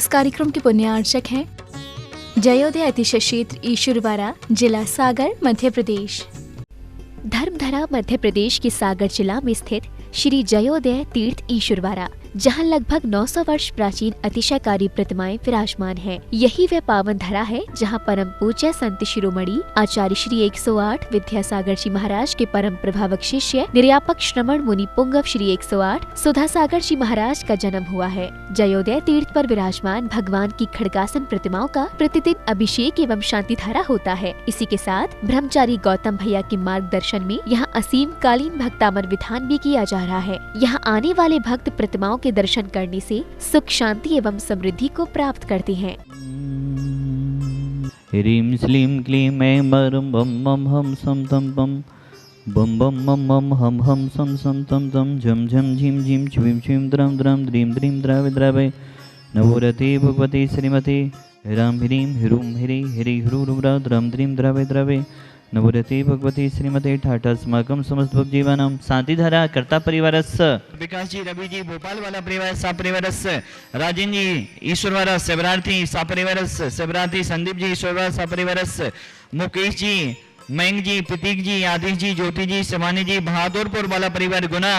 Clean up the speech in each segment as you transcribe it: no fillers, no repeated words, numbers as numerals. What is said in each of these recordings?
इस कार्यक्रम के पुण्यार्चक हैं जयोदय अतिशय क्षेत्र ईश्वरवाड़ा, जिला सागर, मध्य प्रदेश। धर्मधरा मध्य प्रदेश के सागर जिला में स्थित श्री जयोदय तीर्थ ईश्वरवाड़ा, जहां लगभग 900 वर्ष प्राचीन अतिशयकारी प्रतिमाएं विराजमान हैं। यही वह पावन धरा है जहां परम पूज्य संत शिरोमणि आचार्य श्री 108 विद्यासागर जी महाराज के परम प्रभावक शिष्य निर्यापक श्रमण मुनि पुंगव श्री 108 सुधासागर जी महाराज का जन्म हुआ है। जयोदय तीर्थ पर विराजमान भगवान की खड़गासन प्रतिमाओं का प्रतिदिन अभिषेक एवं शांति धारा होता है। इसी के साथ ब्रह्मचारी गौतम भैया के मार्गदर्शन में यहाँ असीम कालीन भक्तामर विधान भी किया जा रहा है। यहाँ आने वाले भक्त प्रतिमाओं के दर्शन करने से सुख, शांति एवं समृद्धि को प्राप्त करते हैं। ह्रीं श्लीं क्लीं ऐं बम बम हम सम तम बम बम बम बम बम हम सम सम तम तम झम झम झीम झीम छ्वीं छ्वीं द्रम द्रम द्रीं द्रीं द्रावे द्रावे नवोरति भगवती श्रीमती ह्रां ह्रीं ह्रूं ह्री ह्री ह्रूरुब्रा द्रम द्रीं द्रावे द्रावे नवोरति भगवती श्रीमती ठाठास्माकं समस्त भक्तजीवानां शांतिधारा कर्ता परिवारस्य विकास जी, रवि जी, भोपाल वाला परिवार सा परिवारस्य राजन जी ईश्वरवाड़ा सेवरार्थी सा परिवारस्य सेवरार्थी संदीप जी ईश्वरवाड़ा सा परिवारस्य मुकेश जी, मयंक जी, प्रतीक जी, आदिश जी, ज्योति जी, शिवानी जी बहादुरपुर वाला परिवार गुना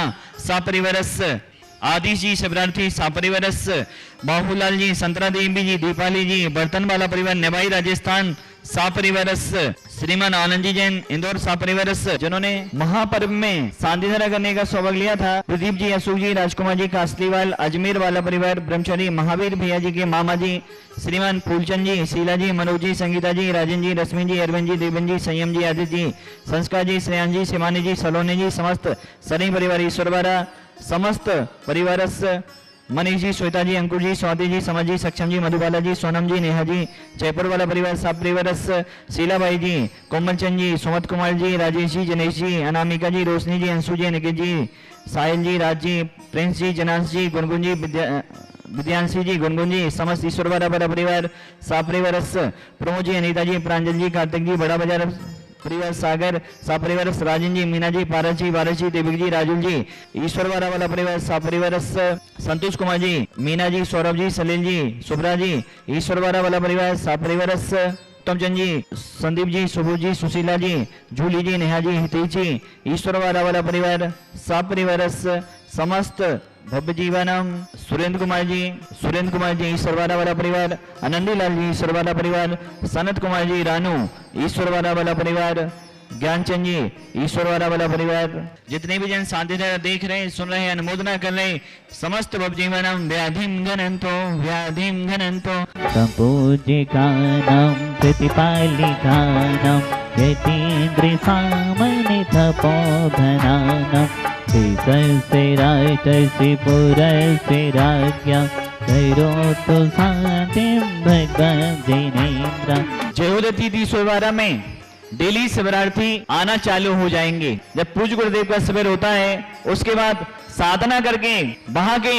सा परिवारस्य आदिश जी सेवरार्थी सा परिवारस्य बाहुलाल जी, संतरा देवी जी, दीपाली जी बर्तन वाला परिवार नेवाई राजस्थान सा परिवारस्य श्रीमान आनंद जी जैन इंदौर सा परिवारस्य जिन्होंने महापर्व में शांतिधारा करने का सौभाग्य लिया था। प्रदीप जी, अशोक जी, राजकुमार जी कासलीवाल अजमेर वाला परिवार ब्रह्मचारी महावीर भैया जी के मामा जी श्रीमान फूलचंद जी, शीला जी, मनोज जी, संगीता जी, राजन जी, रश्मि जी, अरविंद जी, देवन जी, संयम जी, आदित्य जी, संस्कार जी, श्रेयान जी, शिवानी जी, सलोनी जी, समस्त सनी परिवार ईश्वरवाड़ा समस्त परिवारस्य मनीष जी, श्वेता जी, अंकुर जी, स्वाति जी, समझ जी, सक्षम जी, मधुबाला जी, सोनम जी, नेहा जी, जयपुर वाला परिवार सब परिवारस्य शीलाबाई जी, कोमल चंद जी, सुमत कुमार जी, राजेश जी, जनेश जी, अनामिका जी, रोशनी जी, अंशु जी, निकित जी, साहिल जी, राज जी, प्रिंस जी, जनांश जी, गुनगुन जी, विद्यांशी जी, गुनगुन जी, समस्त ईश्वरवाड़ा बड़ा परिवार सा परिवारस्य प्रमोद जी, अनीता जी, प्रांजल जी, कार्तिक जी, बड़ा बाजार परिवार सागर सा परिवार राजन जी, मीना जी, पारस जी, वारस जी, देविक जी, राजुल जी ईश्वरवाड़ा वाला परिवार सा परिवार संतोष कुमार जी, मीना जी, सौरभ जी, सलील जी, शुभ्रा जी ईश्वरवाड़ा वाला परिवार सा परिवार उत्तमचंद जी, संदीप जी, सुबोध जी, सुशीला जी, जूली जी, नेहा जी, हितेश जी ईश्वरवाड़ा वाला परिवार सा परिवार समस्त भव्य जीवानाम सुरेंद्र कुमार जी ईश्वरवाड़ा वाला परिवार, आनंदी लाल जी ईश्वरवाड़ा परिवार, सनत कुमार जी, रानू ईश्वरवाड़ा वाला परिवार, ज्ञानचंद जी ईश्वरवाड़ा वाला परिवार, जितने भी जन शांतिधारा देख रहे हैं, सुन रहे हैं, अनुमोदना कर रहे हैं, समस्त भव्य जीवानाम व्याधिम घनंतो पूजिकानां प्रतिपालिकानां यतीन्द्र सामने तपोधनानां श्रीकस्य राजस्य पुरस्य राज्ञा करोतु शान्तिं भगवज्जनेन्द्र। जयोदय तीर्थ ईश्वरवाड़ा में डेली शिवरार्थी आना चालू हो जाएंगे। जब पूज्य गुरुदेव का शिविर होता है उसके बाद साधना करके वहां के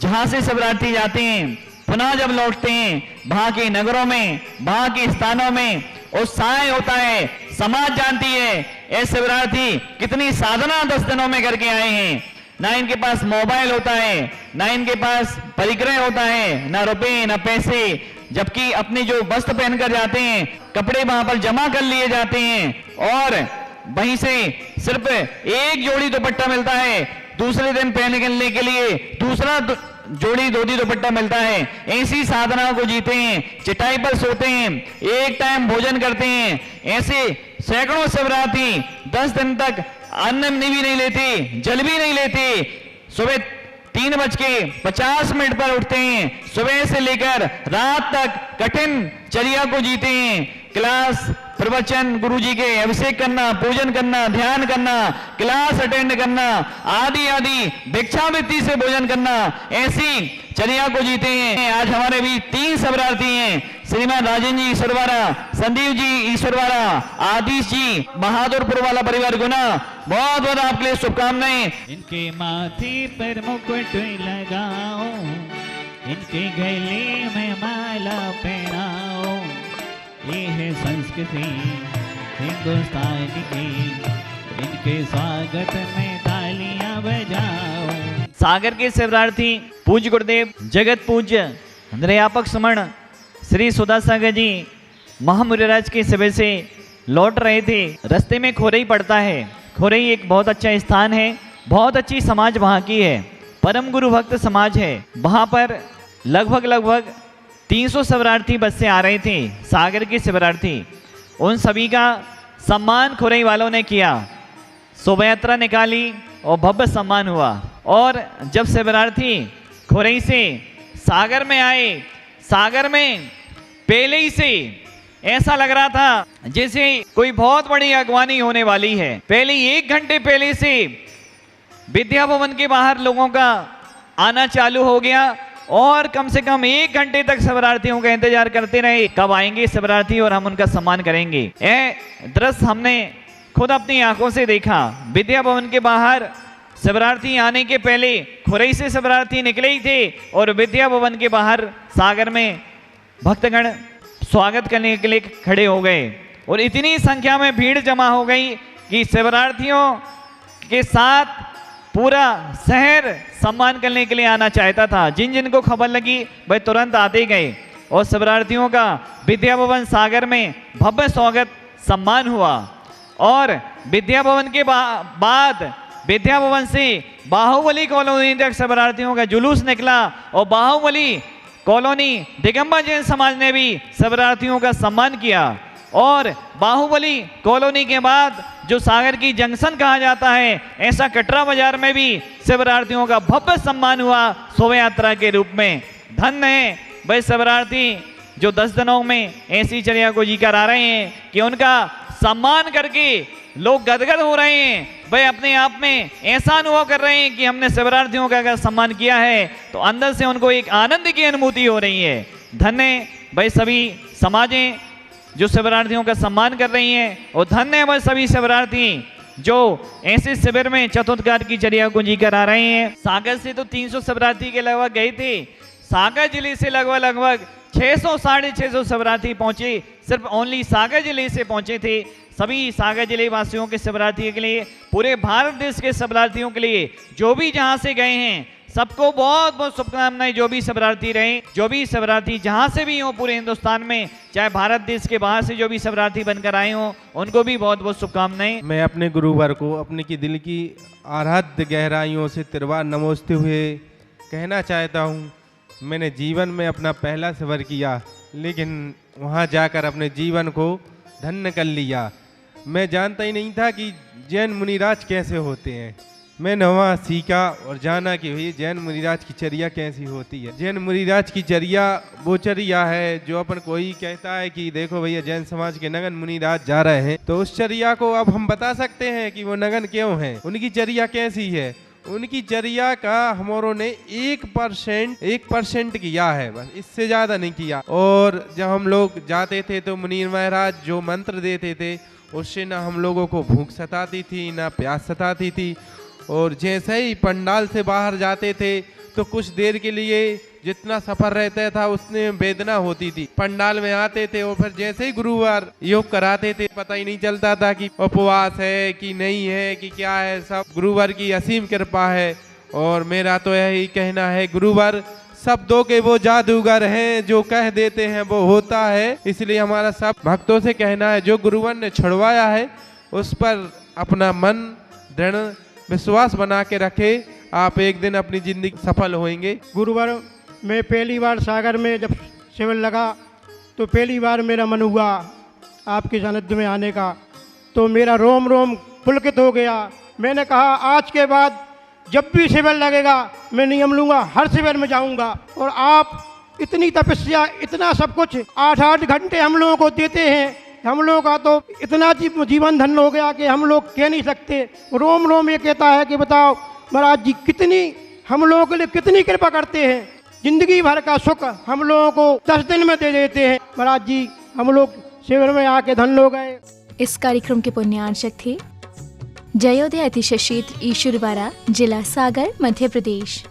जहां से शिवरार्थी जाते हैं पुनः जब लौटते हैं वहां के नगरों में, वहां के स्थानों में उत्साह होता है। समाज जानती है ये शिवरार्थी कितनी साधना 10 दिनों में करके आए हैं। ना इनके पास मोबाइल होता है, ना इनके पास परिग्रह होता है, ना रुपए ना पैसे, जबकि अपने जो वस्त्र पहनकर जाते हैं कपड़े वहां पर जमा कर लिए जाते हैं और वहीं से सिर्फ एक जोड़ी दुपट्टा मिलता है, दूसरे दिन पहनने के लिए दूसरा जोड़ी धोती दुपट्टा मिलता है। ऐसी साधना को जीते हैं, चटाई पर सोते हैं, एक टाइम भोजन करते हैं। ऐसे सैकड़ों शिवरार्थी 10 दिन तक अन्न भी नहीं लेते, जल भी नहीं लेते। सुबह 3:50 पर उठते हैं, सुबह से लेकर रात तक कठिन चर्या को जीते हैं। क्लास, प्रवचन, गुरुजी के अभिषेक करना, पूजन करना, ध्यान करना, क्लास अटेंड करना, आदि आदि भिक्षावृत्ति से भोजन करना, ऐसी चर्या को जीते हैं। आज हमारे भी 3 शिवरार्थी हैं, श्रीमान राजन जी ईश्वरवाड़ा, संदीप जी ईश्वरवाड़ा, आदिश जी बहादुरपुर वाला परिवार गुना। बहुत बहुत आपके लिए शुभकामनाएं। इनके माथे पर मुकुट लगाओ, इनके गले में माला पहनाओ, ये है संस्कृति हिंदुस्तान की, इनके स्वागत में तालियां बजाओ। सागर के शिवरार्थी पूज्य गुरुदेव जगत पूज्य निर्यापक सुमन श्री सुधा सागर जी महामुराराज के शिविर से लौट रहे थे। रास्ते में खोरई पड़ता है। खोरई एक बहुत अच्छा स्थान है, बहुत अच्छी समाज वहाँ की है, परम गुरु भक्त समाज है। वहाँ पर लगभग 300 शबरार्थी बस से आ रहे थे, सागर के शबरार्थी। उन सभी का सम्मान खोरई वालों ने किया, शोभा यात्रा निकाली और भव्य सम्मान हुआ। और जब शबरार्थी खोरई से सागर में आए, सागर में पहले ही से ऐसा लग रहा था जैसे कोई बहुत बड़ी अगवानी होने वाली है। पहले 1 घंटे पहले से विद्या भवन के बाहर लोगों का आना चालू हो गया और कम से कम 1 घंटे तक शबरार्थियों का इंतजार करते रहे, कब आएंगे शबरार्थी और हम उनका सम्मान करेंगे। यह दृश्य हमने खुद अपनी आंखों से देखा। विद्या भवन के बाहर शबरार्थी आने के पहले खुरई से शबरार्थी निकले ही थे और विद्या भवन के बाहर सागर में भक्तगण स्वागत करने के लिए खड़े हो गए और इतनी संख्या में भीड़ जमा हो गई कि शबरार्थियों के साथ पूरा शहर सम्मान करने के लिए आना चाहता था। जिन जिन को खबर लगी वह तुरंत आते गए और शबरार्थियों का विद्या भवन सागर में भव्य स्वागत सम्मान हुआ। और विद्या भवन के बाद विद्या भवन से बाहुबली कॉलोनी तक शबरार्थियों का जुलूस निकला और बाहुबली कॉलोनी दिगंबर जैन समाज ने भी शबरार्थियों का सम्मान किया। और बाहुबली कॉलोनी के बाद जो सागर की जंक्शन कहा जाता है, ऐसा कटरा बाजार में भी शबरार्थियों का भव्य सम्मान हुआ शोभा यात्रा के रूप में। धन्य है वह शबरार्थी जो 10 दिनों में ऐसी चर्या को जी कर आ रहे हैं कि उनका सम्मान करके लोग गदगद हो रहे हैं। वह अपने आप में ऐसा अनुभव कर रहे हैं कि हमने शबरार्थियों का अगर सम्मान किया है तो अंदर से उनको एक आनंद की अनुभूति हो रही है। धन्य वह सभी समाजें जो शबरार्थियों का सम्मान कर रही हैं और धन्य वह सभी शबरार्थी जो ऐसे शिविर में चतुर्थकार की चर्या को जी कर आ रहे हैं। सागर से तो 300 शबरार्थी के लगभग गए थे। सागर जिले से लगभग 600 साढ़े 600 शबरार्थी पहुंचे, सिर्फ ओनली सागर जिले से पहुंचे थे। सभी सागर जिले वासियों के शबरार्थियों के लिए, पूरे भारत देश के शबरार्थियों के लिए, जो भी जहां से गए हैं सबको बहुत बहुत शुभकामनाएं। जो भी शबरार्थी रहे, जो भी शबरार्थी जहां से भी हो पूरे हिंदुस्तान में, चाहे भारत देश के बाहर से जो भी शबरार्थी बनकर आए हों, उनको भी बहुत बहुत शुभकामनाएं। मैं अपने गुरुवर को अपने की दिल की आराध्य गहराइयों से तिरवार नमोजते हुए कहना चाहता हूँ, मैंने जीवन में अपना पहला शिविर किया, लेकिन वहाँ जाकर अपने जीवन को धन्य कर लिया। मैं जानता ही नहीं था कि जैन मुनिराज कैसे होते हैं। मैंने वहाँ सीखा और जाना कि भई जैन मुनिराज की चर्या कैसी होती है। जैन मुनिराज की चर्या वो चर्या है जो अपन कोई कहता है कि देखो भैया जैन समाज के नगन मुनिराज जा रहे हैं, तो उस चर्या को अब हम बता सकते हैं कि वो नगन क्यों हैं, उनकी चर्या कैसी है। उनकी चर्या का हमोरों ने 1% किया है, बस इससे ज़्यादा नहीं किया। और जब हम लोग जाते थे तो मुनीर महाराज जो मंत्र देते थे उससे ना हम लोगों को भूख सताती थी ना प्यास सताती थी। और जैसे ही पंडाल से बाहर जाते थे तो कुछ देर के लिए जितना सफर रहता था उसमें वेदना होती थी। पंडाल में आते थे और फिर जैसे ही गुरुवार योग कराते थे पता ही नहीं चलता था कि उपवास है कि नहीं है कि क्या है। सब गुरुवार की असीम कृपा है। और मेरा तो यही कहना है, गुरुवार शब्दों के वो जादूगर हैं, जो कह देते हैं वो होता है। इसलिए हमारा सब भक्तों से कहना है, जो गुरुवर ने छुड़वाया है उस पर अपना मन दृढ़ विश्वास बना के रखे, आप एक दिन अपनी जिंदगी सफल होंगे। गुरुवार में पहली बार सागर में जब शिविर लगा तो पहली बार मेरा मन हुआ आपके सानिध्य में आने का, तो मेरा रोम रोम पुलकित हो गया। मैंने कहा आज के बाद जब भी शिविर लगेगा मैं नियम लूँगा, हर शिविर में जाऊँगा। और आप इतनी तपस्या, इतना सब कुछ 8-8 घंटे हम लोगों को देते हैं, हम लोगों का तो इतना जीवन धन्य हो गया कि हम लोग कह नहीं सकते। रोम रोम ये कहता है कि बताओ महाराज जी कितनी हम लोगों के लिए कितनी कृपा करते हैं। जिंदगी भर का सुख हम लोगों को 10 दिन में दे देते हैं। महाराज जी हम लोग शिविर में आके धन्य हो गए। इस कार्यक्रम के पुण्यार्चक थे जयोदय अतिशय क्षेत्र ईश्वरवारा, जिला सागर, मध्य प्रदेश।